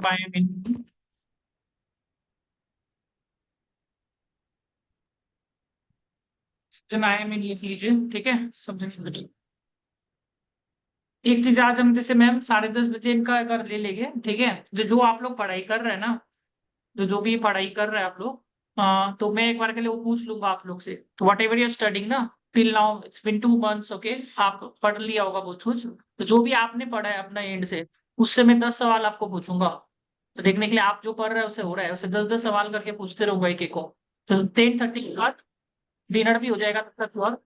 Bye mean I mean लिख लीजिए, ठीक है। सब्जेक्ट एक चीज आज हम जैसे मैम 10:30 बजे इनका अगर ले लेंगे, ठीक है। जो आप लोग पढ़ाई कर रहे हैं ना, जो भी पढ़ाई कर रहे हैं आप लोग, तो मैं एक बार के लिए वो पूछ लूंगा आप लोग से। तो वट एवर यूर स्टडिंग ना, till now it's been 2 months, okay. आप पढ़ लिया होगा बहुत कुछ, तो जो भी आपने पढ़ा है अपना एंड से, उससे मैं 10 सवाल आपको पूछूंगा। तो देखने के लिए आप जो पढ़ रहे हैं उससे हो रहा है, उससे 10-10 सवाल करके पूछते रहूंगा एक एक को। तो 10:30 के बाद डिनर भी हो जाएगा तब तक। और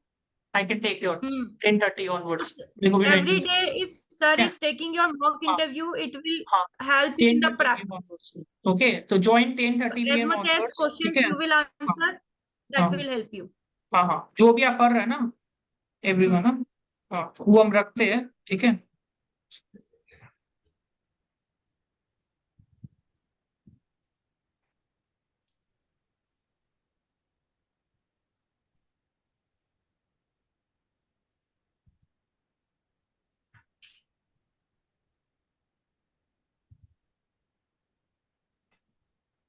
I can take your Hmm. 10:30 onwards, मेरे को भी Every 19। day, if sir is taking your mock हाँ interview, it will हाँ, help you in the 10:30 PM practice. onwards, okay. तो join 10:30 As PM much as onwards, ठीक questions है। you will हाँ answer, that हाँ will help you. हाँ हाँ, जो भी आप पढ़ रहे हैं ना, एवरीवन Hmm. ना, हाँ वो हम रखते हैं, ठीक है।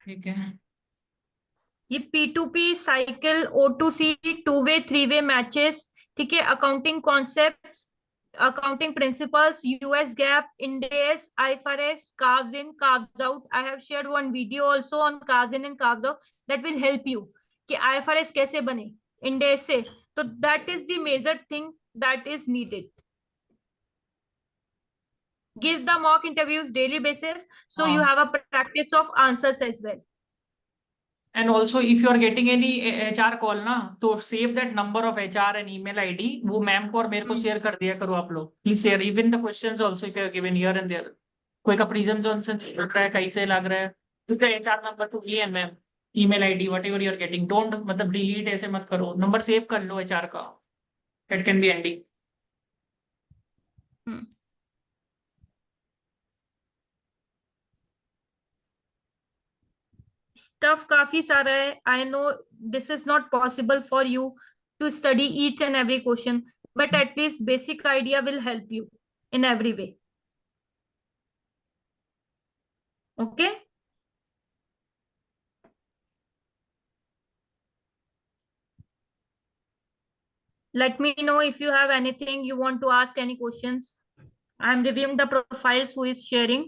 ठीक है। ये P2P cycle, O2C, two way three way matches, ठीक है। Accounting concepts, accounting principles, US GAAP, Ind AS, IFRS, carves in, carves out. I have shared one video also on carves in and carves out that will help you कि IFRS कैसे बने Ind AS से। तो that is the major thing that is needed. Give the mock interviews daily basis so you हाँ, have a practice of answers as well. And also if you are getting any HR call ना, तो save that number of HR and email ID, वो ma'am को और मेरे को Hmm. Share कर दिया करो आप लोग, please share even the questions also if you are given here and there. कोई का प्रिज्म जॉनसन लग रहा है, कहीं से लग रहा है, तो HR नंबर टू ये ma'am, email ID whatever you are getting, don't मतलब डिलीट ऐसे मत करो, नंबर सेव कर लो HR का, it can be ending. Hmm. Stuff काफी सारा है। I know this is not possible for you to study each and every question, but at least basic idea will help you in every way. Okay, let me know if you have anything you want to ask, any questions. I am reviewing the profiles who is sharing.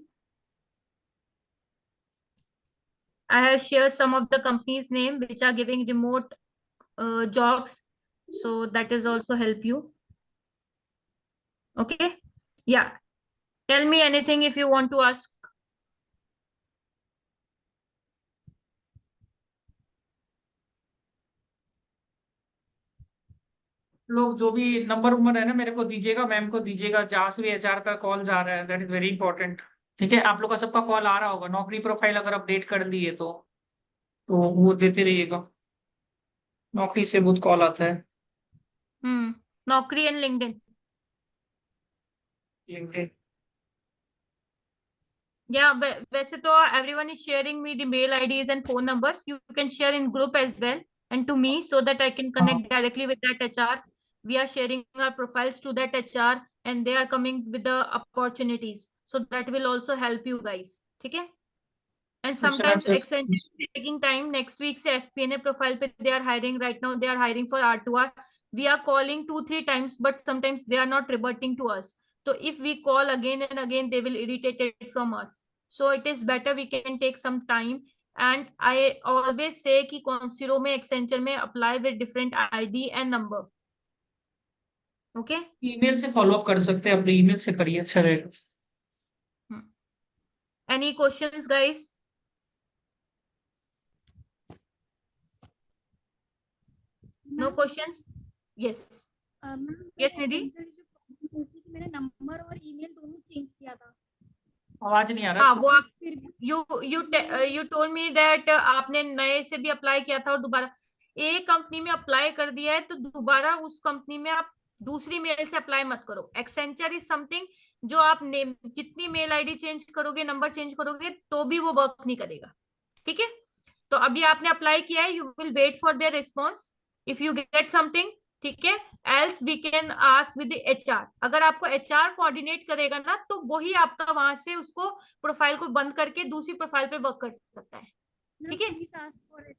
I have shared some of the companies name which are giving remote jobs, so that is also help you. Okay, yeah, tell me anything if you want to ask. लोग जो भी number उम्र है ना मेरे को दीजिएगा, ma'am को दीजिएगा, जहां से भी HR का कॉल आ रहा है, दैट इज वेरी इंपॉर्टेंट। ठीक है, आप लोग का सबका कॉल आ रहा होगा, नौकरी प्रोफाइल अगर अपडेट कर लिए तो वो देते रहिएगा, नौकरी से बहुत कॉल आता है। नौकरी एंड लिंक्डइन। लिंक्डइन। Yeah, वैसे तो everyone is sharing me the mail IDs and phone numbers. You can share in group as well and to me so that I can हाँ, connect directly with that HR. We are sharing our profiles to that HR and they are coming with the opportunities. So that will also help you guys. ठीक है? And question sometimes answers. Accenture is taking time. Next week से FP&A profile पे they are hiring right now. They are hiring for R2R. We are calling 2-3 times, but sometimes they are not reverting to us. So if we call again and again, they will irritate it from us. So it is better we can take some time. And I always say कि Consiro में Accenture में apply with different ID and number. Okay? Email से follow up कर सकते हैं, अपने email से करिए, अच्छा रहेगा। Any questions, guys? No questions? Yes. Yes, Nidhi? मैंने नंबर और ईमेल दोनों चेंज किया था। आवाज नहीं आ रहा हाँ, है। वो आप यू टोल्ड मी दैट आपने नए से भी अप्लाई किया था और दोबारा एक कंपनी में अप्लाई कर दिया है, तो दोबारा उस कंपनी में आप दूसरी मेल से अप्लाई मत करो। एक्सेंचर इज समथिंग जो आप जितनी मेल आईडी चेंज करोगे, नंबर चेंज करोगे, तो भी वो वर्क नहीं करेगा। ठीक है, तो अभी आपने अप्लाई किया है, you will wait for their response. If you get something ठीक है, else we can ask with HR। अगर आपको HR कोऑर्डिनेट करेगा ना, तो वही आपका वहां से उसको प्रोफाइल को बंद करके दूसरी प्रोफाइल पे वर्क कर सकता है। Ma'am, ठीक है, please ask for it.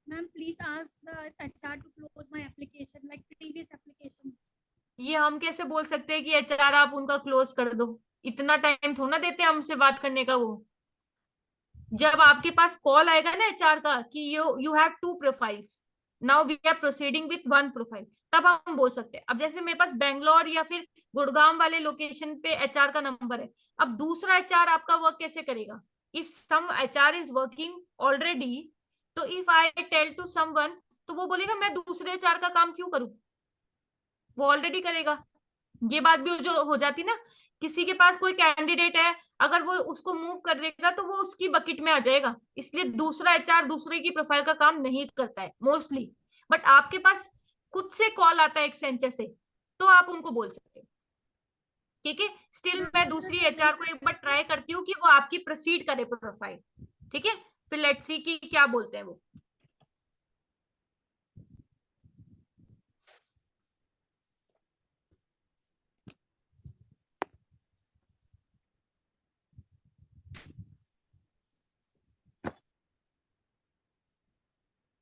Ma'am, please ask the HR to close my application like previous application. ये हम कैसे बोल सकते हैं कि HR आप उनका क्लोज कर दो? इतना टाइम थोड़ा ना देते हैं हमसे बात करने का वो। जब आपके पास कॉल आएगा ना HR का कि you have 2 profiles, now we are proceeding with 1 profile, तब हम बोल सकते हैं। अब जैसे मेरे पास बेंगलोर या फिर गुड़गांव वाले लोकेशन पे HR का नंबर है, अब दूसरा HR आपका वर्क कैसे करेगा? If some HR is working already, तो if I tell to someone, तो वो बोलेगा मैं दूसरे HR का काम क्यों करूं, वो ऑलरेडी करेगा। ये बात भी जो हो जाती ना, किसी के पास कोई कैंडिडेट है, अगर वो उसको मूव कर देगा तो वो उसकी बकेट में आ जाएगा, इसलिए दूसरा HR दूसरे की प्रोफाइल का काम नहीं करता है मोस्टली। बट आपके पास खुद से कॉल आता है एक्सेंचर से, तो आप उनको बोल सकते हैं। ठीक है, स्टिल मैं दूसरी HR को एक बार ट्राई करती हूँ कि वो आपकी प्रोसीड करे प्रोफाइल। ठीक है, फिर लेट्स सी कि क्या बोलते हैं वो।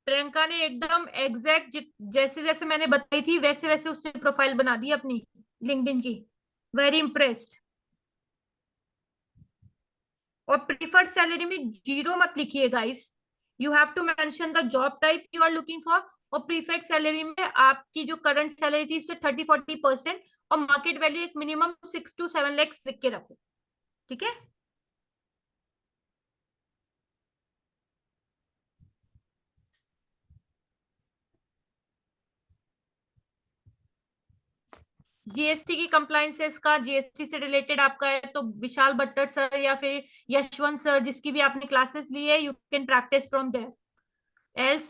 प्रियंका ने एकदम एग्जैक्ट जैसे जैसे मैंने बताई थी वैसे वैसे उसने प्रोफाइल बना दी अपनी लिंक्डइन की। Very impressed. और प्रीफर्ड सैलरी में 0 मत लिखिए guys, you have to mention the job type you are looking for. और प्रीफर्ड सैलरी में आपकी जो करंट सैलरी थी उससे 30-40% और मार्केट वैल्यू एक मिनिमम 6 to 7 लाख लिख के रखो। ठीक है, GST की कंप्लायंसेस का, GST से रिलेटेड आपका है तो विशाल भट्टर सर या फिर यशवंत सर जिसकी भी आपने क्लासेस ली है, you can practice from there. Else,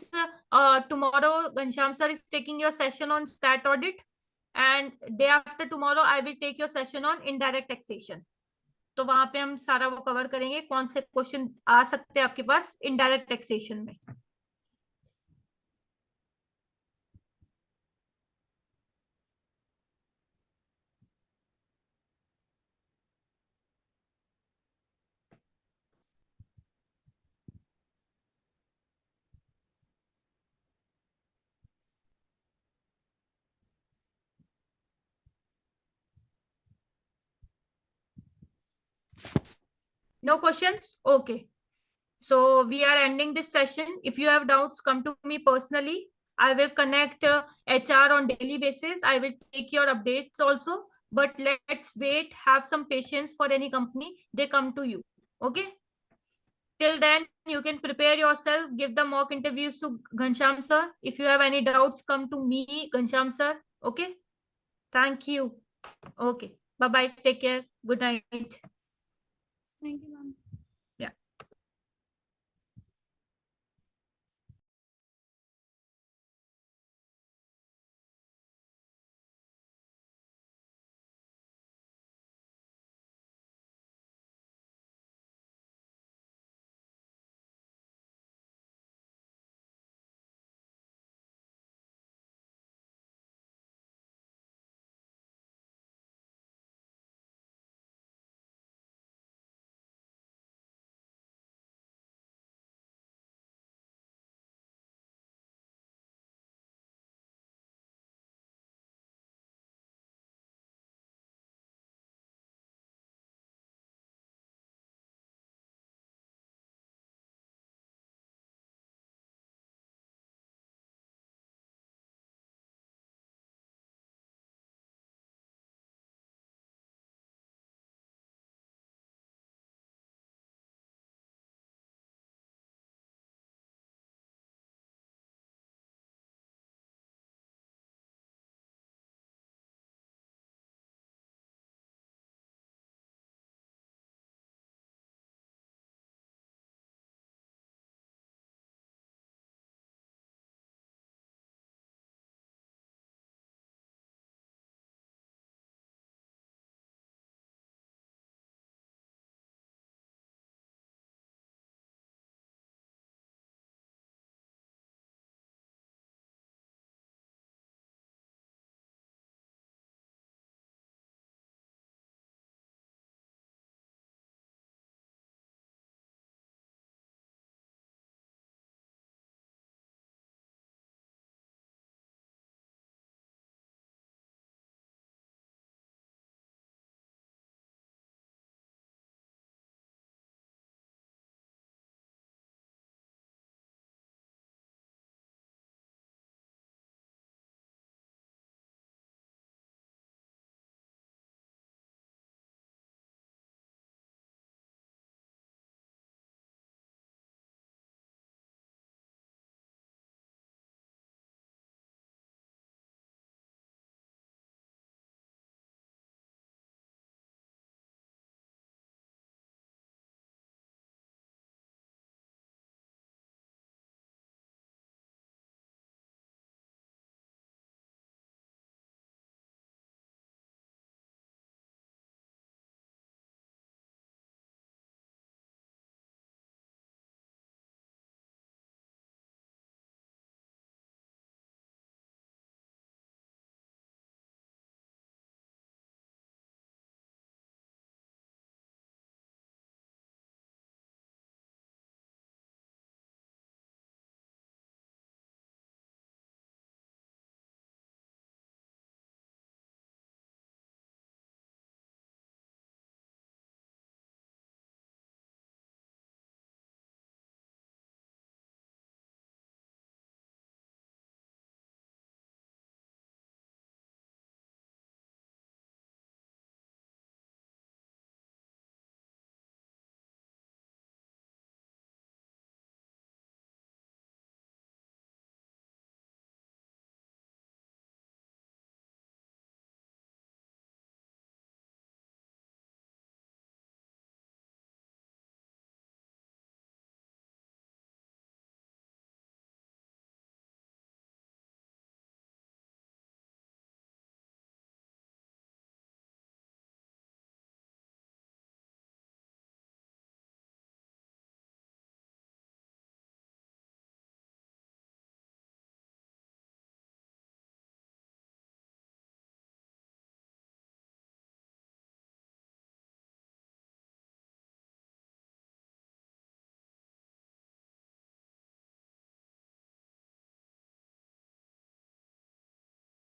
tomorrow Ghanshyam sir is taking your session on stat audit, and day after tomorrow I will take your session on indirect taxation. तो वहां पे हम सारा वो कवर करेंगे, कौन से क्वेश्चन आ सकते हैं आपके पास इनडायरेक्ट टैक्सेशन में। No questions? Okay. So we are ending this session. If you have doubts, come to me personally. I will connect HR on daily basis. I will take your updates also. But let's wait, have some patience for any company. They come to you. Okay. Till then, you can prepare yourself, give the mock interviews to Ghanshyam sir. If you have any doubts, come to me, Ghanshyam sir. Okay. Thank you. Okay. Bye-bye. Take care. Good night. Thank you, ma'am.